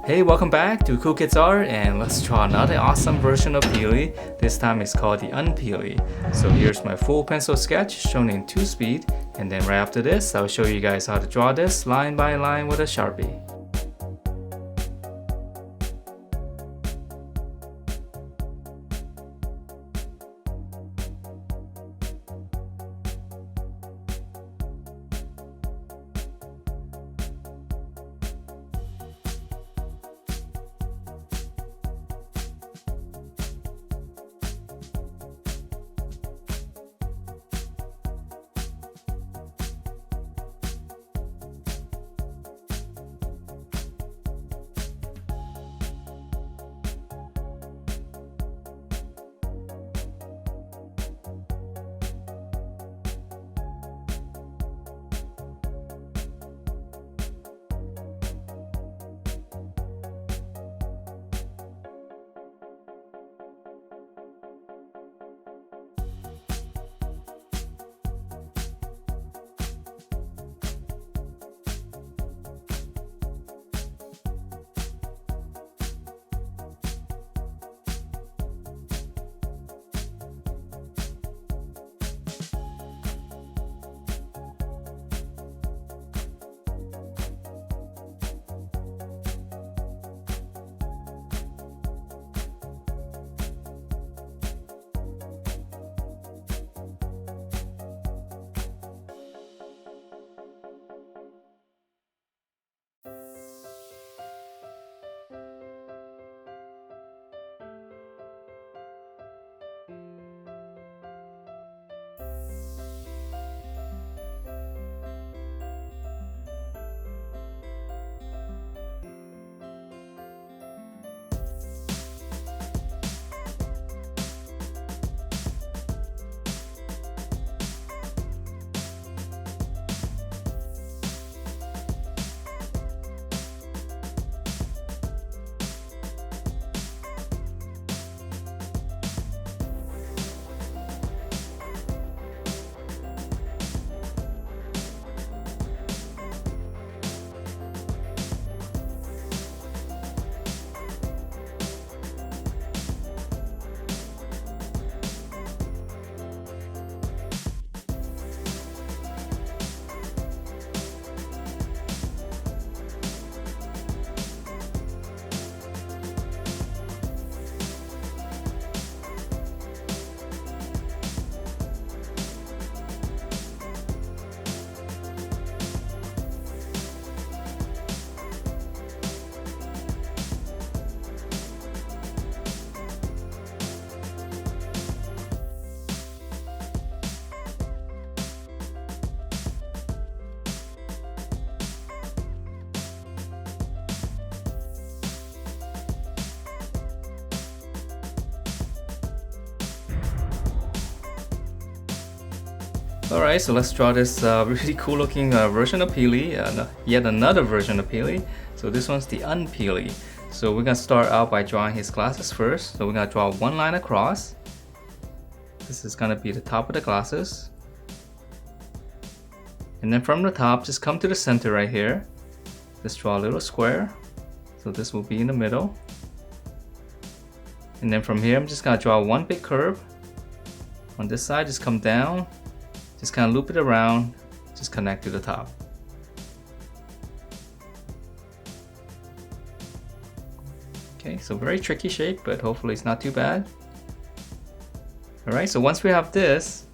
Hey, welcome back to Cool Kids Art, and let's draw another awesome version of Peely. This time it's called the Unpeely. So here's my full pencil sketch shown in 2 speed, and then right after this I'll show you guys how to draw this line by line with a sharpie. Alright, so let's draw this really cool looking version of Peely, yet another version of Peely. So this one's the Unpeely. So we're gonna start out by drawing his glasses first. So we're gonna draw one line across. This is gonna be the top of the glasses. And then from the top, just come to the center right here. Just draw a little square. So this will be in the middle. And then from here, I'm just gonna draw one big curve. On this side, just come down. Just kind of loop it around, just connect to the top. Okay, so very tricky shape, but hopefully it's not too bad. Alright, so once we have this,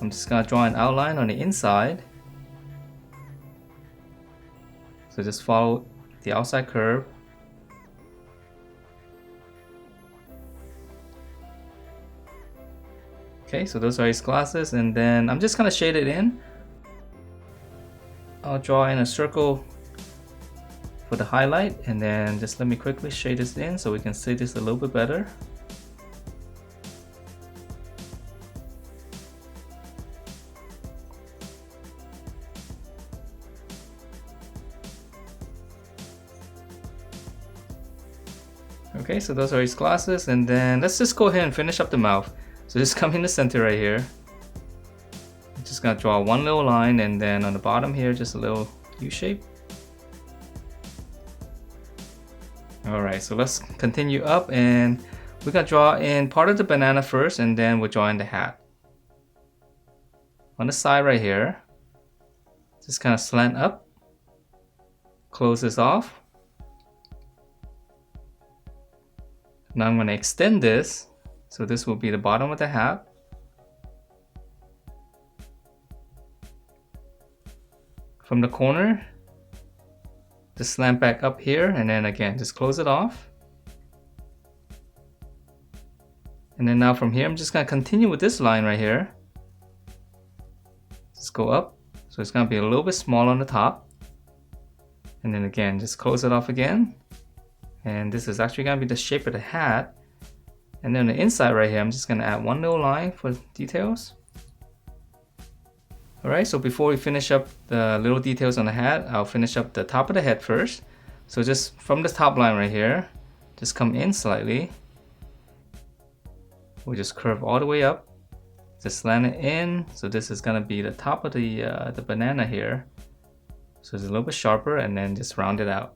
I'm just going to draw an outline on the inside. So just follow the outside curve. Okay, so those are his glasses, and then I'm just gonna shade it in. I'll draw in a circle for the highlight, and then just let me quickly shade this in so we can see this a little bit better. Okay, so those are his glasses, and then let's just go ahead and finish up the mouth. So just come in the center right here. I'm just gonna draw one little line, and then on the bottom here, just a little U shape. Alright, so let's continue up, and we're gonna draw in part of the banana first, and then we'll draw in the hat. On the side right here, just kind of slant up, close this off. Now I'm gonna extend this, so this will be the bottom of the hat. From the corner, just slant back up here, and then again, just close it off. And then now from here, I'm just gonna continue with this line right here. Just go up, so it's gonna be a little bit small on the top. And then again, just close it off again. And this is actually gonna be the shape of the hat. And then the inside right here, I'm just gonna add one little line for details. Alright, so before we finish up the little details on the hat, I'll finish up the top of the head first. So just from the top line right here, just come in slightly. We'll just curve all the way up, just slant it in. So this is gonna be the top of the banana here. So it's a little bit sharper, and then just round it out.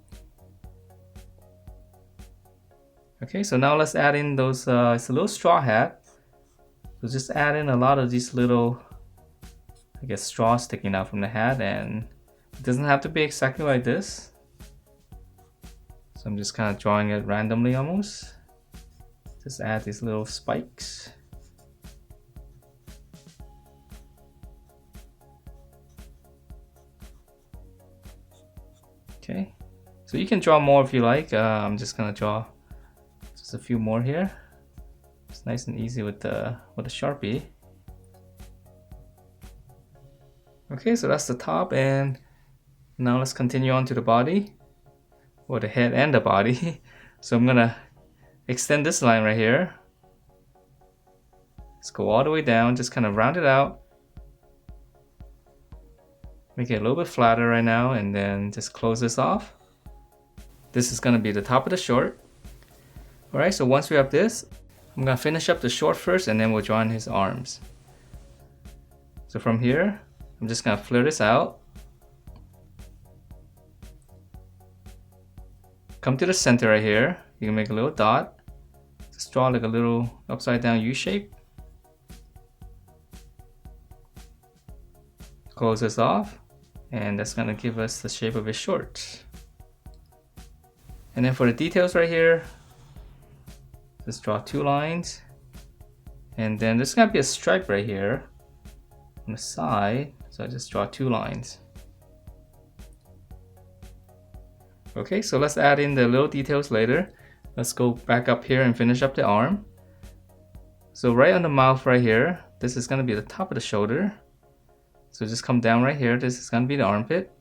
Okay, so now let's add in those, it's a little straw hat. So just add in a lot of these little, I guess, straws sticking out from the hat, and it doesn't have to be exactly like this. So I'm just kind of drawing it randomly almost. Just add these little spikes. Okay, so you can draw more if you like. I'm just gonna draw just a few more here. It's nice and easy with the sharpie. Okay, so that's the top, and now let's continue on to the body, or the head and the body. So I'm gonna extend this line right here. Let's go all the way down, just kind of round it out. Make it a little bit flatter right now, and then just close this off. This is gonna be the top of the short. Alright, so once we have this, I'm gonna finish up the short first, and then we'll draw in his arms. So from here, I'm just gonna flare this out. Come to the center right here. You can make a little dot. Just draw like a little upside down U shape. Close this off, and that's gonna give us the shape of his shorts. And then for the details right here, just draw two lines. And then there's gonna be a stripe right here on the side. So I just draw two lines. Okay, so let's add in the little details later. Let's go back up here and finish up the arm. So right on the mouth right here, this is gonna be the top of the shoulder. So just come down right here. This is gonna be the armpit.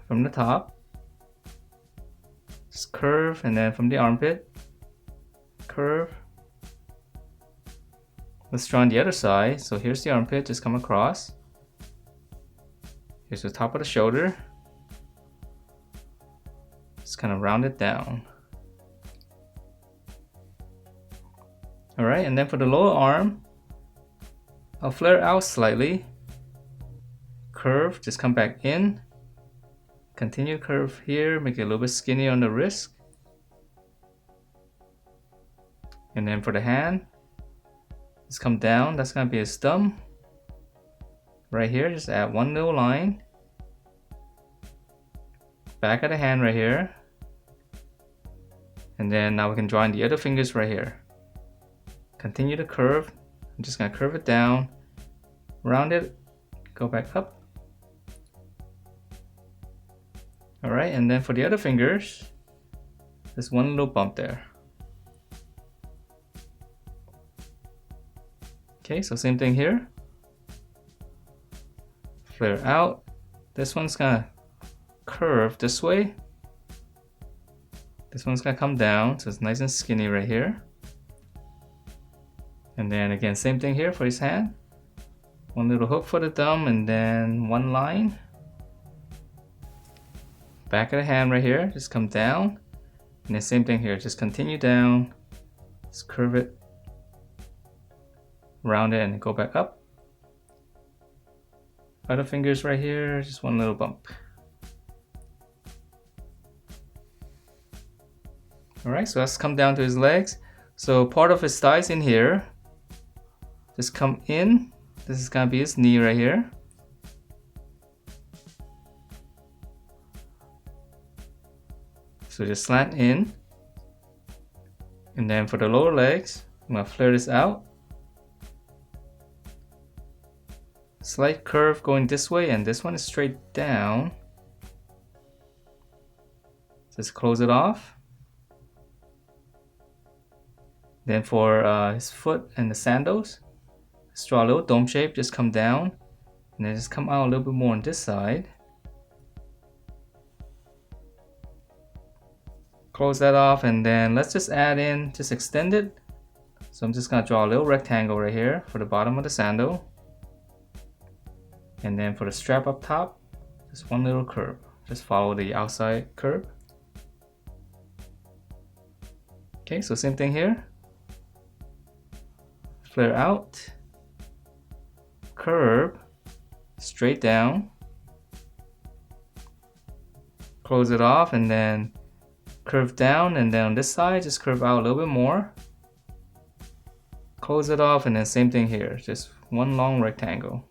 From the top, just curve, and then from the armpit, curve. Let's draw on the other side. So here's the armpit, just come across. Here's the top of the shoulder. Just kind of round it down. Alright, and then for the lower arm, I'll flare out slightly. Curve, just come back in. Continue curve here, make it a little bit skinnier on the wrist. And then for the hand, just come down, that's gonna be his thumb. Right here, just add one little line. Back of the hand right here. And then now we can draw in the other fingers right here. Continue to curve. I'm just gonna curve it down, round it, go back up. Alright, and then for the other fingers, there's one little bump there. Okay, so same thing here. Flare out. This one's gonna curve this way. This one's gonna come down, so it's nice and skinny right here. And then again, same thing here for his hand. One little hook for the thumb, and then one line. Back of the hand right here, just come down. And then same thing here, just continue down. Just curve it. Round it and go back up. Other fingers right here, just one little bump. Alright, so let's come down to his legs. So part of his thighs in here, just come in. This is gonna be his knee right here. So just slant in. And then for the lower legs, I'm gonna flare this out. Slight curve going this way, and this one is straight down. Just close it off. Then for his foot and the sandals, just draw a little dome shape, just come down, and then just come out a little bit more on this side. Close that off, and then let's just add in, just extend it. So I'm just gonna draw a little rectangle right here for the bottom of the sandal. And then for the strap up top, just one little curve. Just follow the outside curve. Okay, so same thing here. Flare out, curve, straight down, close it off, and then curve down, and then on this side just curve out a little bit more, close it off, and then same thing here, just one long rectangle.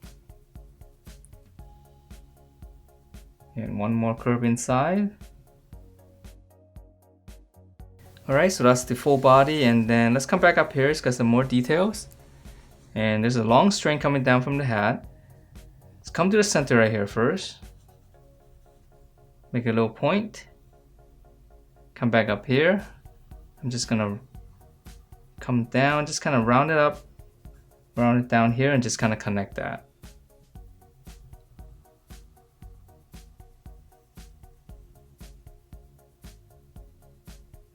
And one more curve inside. Alright, so that's the full body, and then let's come back up here. It's got some more details. And there's a long string coming down from the hat. Let's come to the center right here first. Make a little point. Come back up here. I'm just gonna come down, just kind of round it up, round it down here, and just kind of connect that.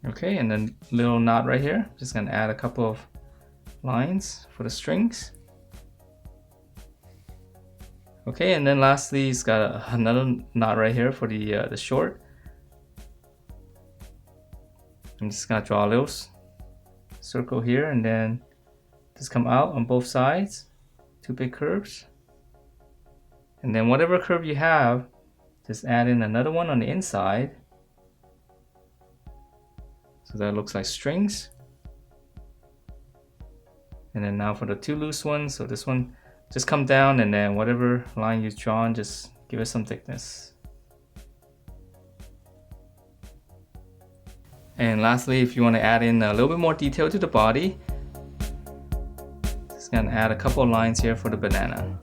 Okay, and then little knot right here. Just gonna add a couple of lines for the strings. Okay, and then lastly, it's got another knot right here for the short. I'm just gonna draw a little circle here, and then just come out on both sides, two big curves. And then whatever curve you have, just add in another one on the inside. So that looks like strings. And then now for the two loose ones, so this one, just come down, and then whatever line you've drawn, just give it some thickness. And lastly, if you want to add in a little bit more detail to the body, just gonna add a couple of lines here for the banana.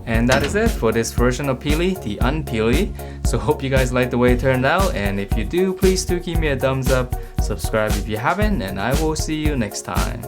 And that is it for this version of Peely, the Unpeely. So hope you guys like the way it turned out, and if you do, please do give me a thumbs up, subscribe if you haven't, and I will see you next time.